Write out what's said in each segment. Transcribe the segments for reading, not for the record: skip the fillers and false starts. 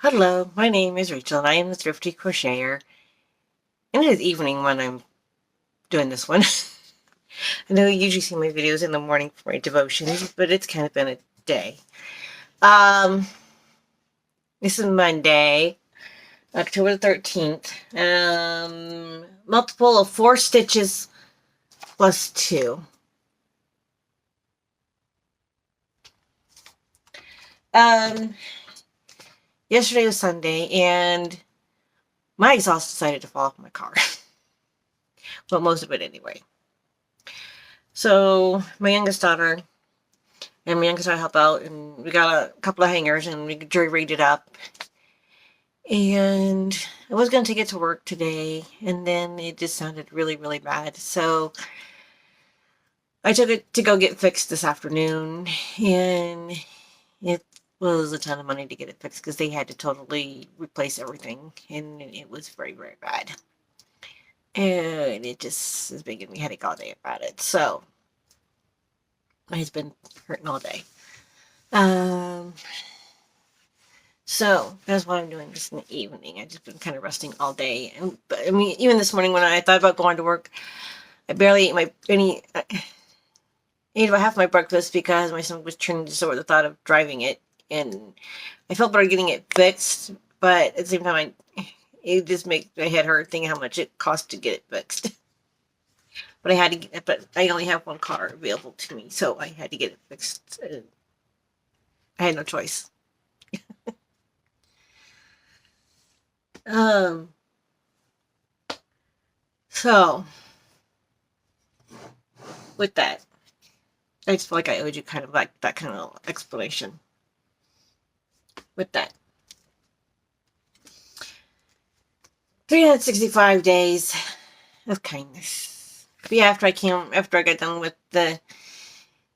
Hello, my name is Rachel and I am the Thrifty Crocheter. And it is evening when I'm doing this one. I know you usually see my videos in the morning for my devotions, but it's kind of been a day. Um, this is Monday, October the 13th. Multiple of 4 stitches plus 2. Um, Yesterday was Sunday and my exhaust decided to fall off my car. Well, most of it anyway. So my youngest daughter and my youngest daughter help out, and we got a couple of hangers and we jury rigged it up. And I was going to take it to work today, and then it just sounded really, really bad. So I took it to go get fixed this afternoon, and it was a ton of money to get it fixed because they had to totally replace everything, and it was very, very bad. And it just is making me headache all day about it. So it's been hurting all day. So that's what I'm doing this in the evening. I've just been kind of resting all day. And I mean, even this morning when I thought about going to work, I barely ate about half my breakfast because my stomach was turning just over the thought of driving it. And I felt better getting it fixed, but at the same time, it just makes my head hurt thinking how much it costs to get it fixed. But I only have one car available to me, so I had to get it fixed. I had no choice. So with that, I just feel like I owed you kind of like that kind of explanation. With that, 365 days of kindness. But yeah, after I got done with the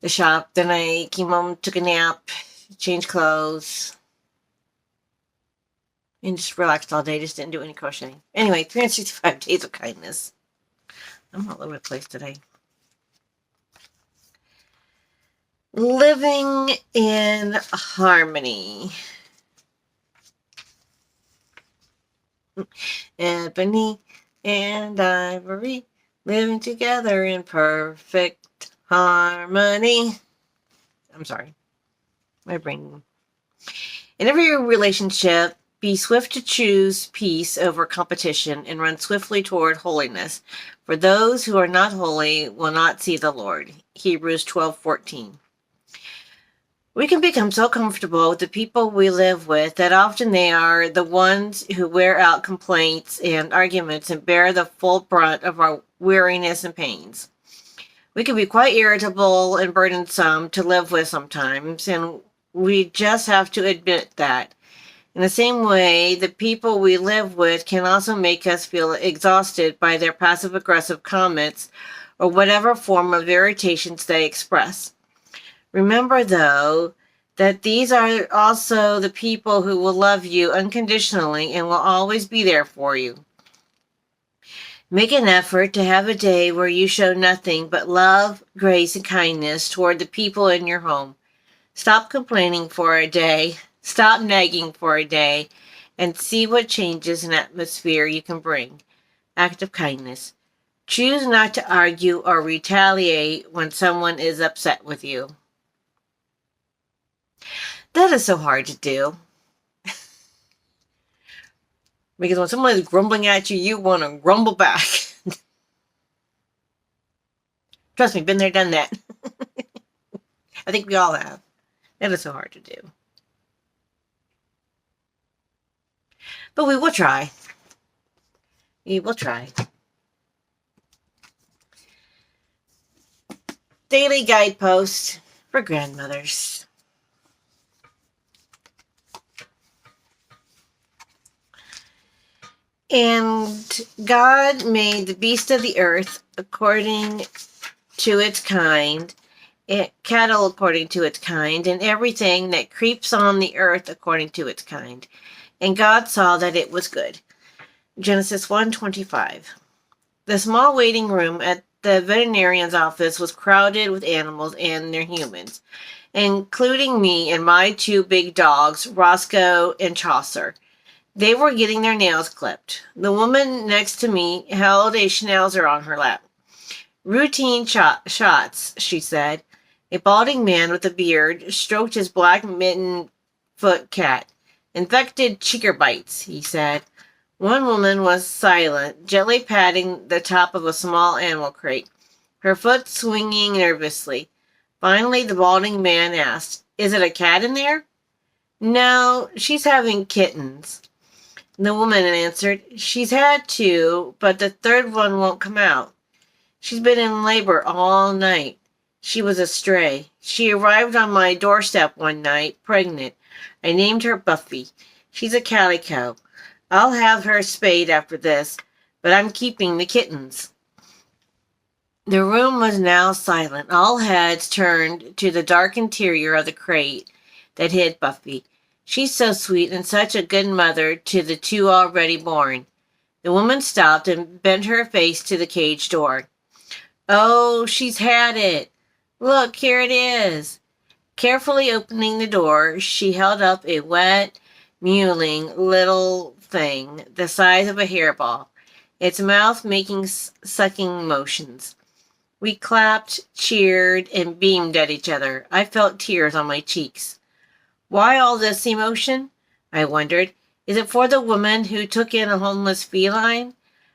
shop, then I came home, took a nap, changed clothes, and just relaxed all day. Just didn't do any crocheting. Anyway, 365 days of kindness. I'm all over the place today. Living in harmony. Ebony and ivory living together in perfect harmony. I'm sorry. My brain. In every relationship, be swift to choose peace over competition and run swiftly toward holiness. For those who are not holy will not see the Lord. Hebrews 12:14. We can become so comfortable with the people we live with that often they are the ones who wear out complaints and arguments and bear the full brunt of our weariness and pains. We can be quite irritable and burdensome to live with sometimes, and we just have to admit that. In the same way, the people we live with can also make us feel exhausted by their passive-aggressive comments or whatever form of irritations they express. Remember, though, that these are also the people who will love you unconditionally and will always be there for you. Make an effort to have a day where you show nothing but love, grace, and kindness toward the people in your home. Stop complaining for a day, stop nagging for a day, and see what changes in atmosphere you can bring. Act of kindness. Choose not to argue or retaliate when someone is upset with you. That is so hard to do. Because when someone is grumbling at you, you want to grumble back. Trust me, been there, done that. I think we all have. That is so hard to do. But we will try. We will try. Daily guidepost for grandmothers. And God made the beast of the earth according to its kind, cattle according to its kind, and everything that creeps on the earth according to its kind. And God saw that it was good. Genesis 1:25. The small waiting room at the veterinarian's office was crowded with animals and their humans. including me and my two big dogs, Roscoe and Chaucer. They were getting their nails clipped. The woman next to me held a schnauzer on her lap. Routine shots, she said. A balding man with a beard stroked his black mitten foot cat. Infected cheeker bites, he said. One woman was silent, gently patting the top of a small animal crate, her foot swinging nervously. Finally, the balding man asked, "Is it a cat in there?" "No, she's having kittens." The woman answered, "She's had two, but the third one won't come out. She's been in labor all night. She was a stray. She arrived on my doorstep one night, pregnant. I named her Buffy. She's a calico. I'll have her spayed after this, but I'm keeping the kittens." The room was now silent. All heads turned to the dark interior of the crate that hid Buffy. "She's so sweet and such a good mother to the two already born." The woman stopped and bent her face to the cage door. "Oh, she's had it. Look, here it is." Carefully opening the door, she held up a wet, mewling little thing the size of a hairball, its mouth making sucking motions. We clapped, cheered, and beamed at each other. I felt tears on my cheeks. Why all this emotion? I wondered. Is it for the woman who took in a homeless feline?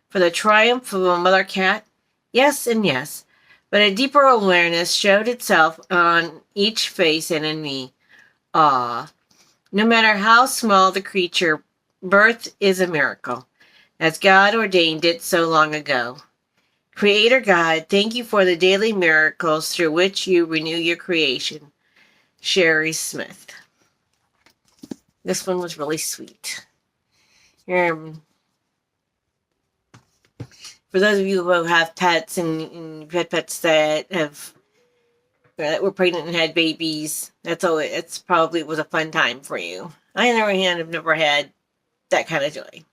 For the triumph of a mother cat? Yes and yes. But a deeper awareness showed itself on each face and in me. Awe. No matter how small the creature, birth is a miracle, as God ordained it so long ago. Creator God, thank you for the daily miracles through which you renew your creation. Sherry Smith. This one was really sweet. For those of you who have pets and you've had pets that were pregnant and had babies, it's probably was a fun time for you. I, on the other hand, have never had that kind of joy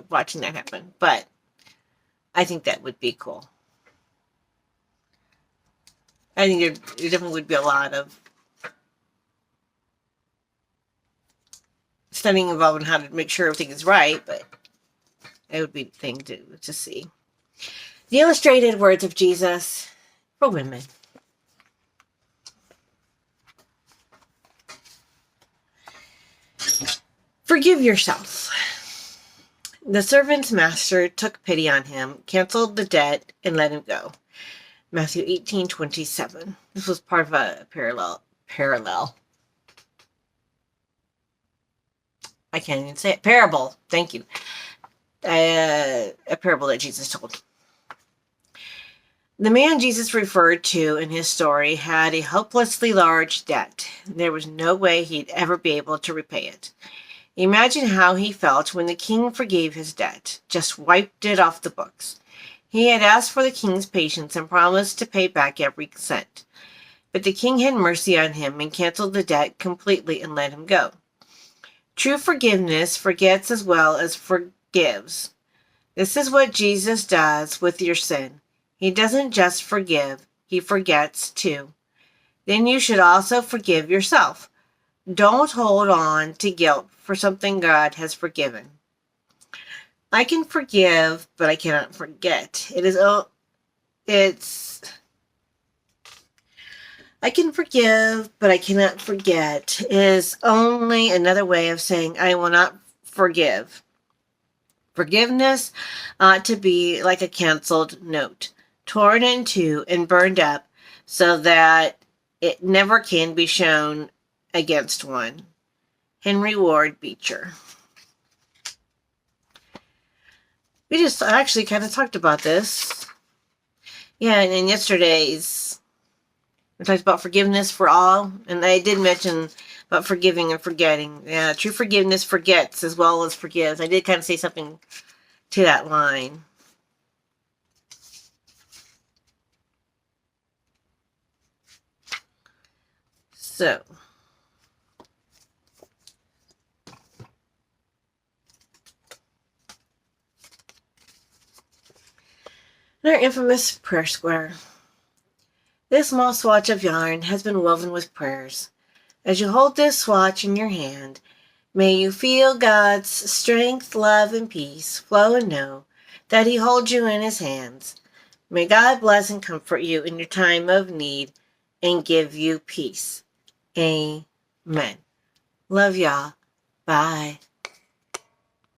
watching that happen, but I think that would be cool. I think there definitely would be a lot of studying involved in how to make sure everything is right, but it would be the thing to see. The illustrated words of Jesus for women. Forgive yourself. The servant's master took pity on him, canceled the debt, and let him go. Matthew 18:27. This was part of a parallel. I can't even say it. Parable. Thank you. A parable that Jesus told. The man Jesus referred to in his story had a hopelessly large debt. There was no way he'd ever be able to repay it. Imagine how he felt when the king forgave his debt, just wiped it off the books. He had asked for the king's patience and promised to pay back every cent. But the king had mercy on him and canceled the debt completely and let him go. True forgiveness forgets as well as forgives. This is what Jesus does with your sin. He doesn't just forgive, he forgets too. Then you should also forgive yourself. Don't hold on to guilt for something God has forgiven. I can forgive, but I cannot forget. I can forgive, but I cannot forget is only another way of saying I will not forgive. Forgiveness ought to be like a canceled note, torn in two and burned up so that it never can be shown against one. Henry Ward Beecher. We just actually kind of talked about this. Yeah, and in yesterday's, we talked about forgiveness for all, and I did mention about forgiving and forgetting. Yeah, true forgiveness forgets as well as forgives. I did kind of say something to that line. So, our infamous prayer square. This small swatch of yarn has been woven with prayers. As you hold this watch in your hand, may you feel God's strength, love, and peace flow and know that He holds you in His hands. May God bless and comfort you in your time of need and give you peace. Amen. Love y'all. Bye.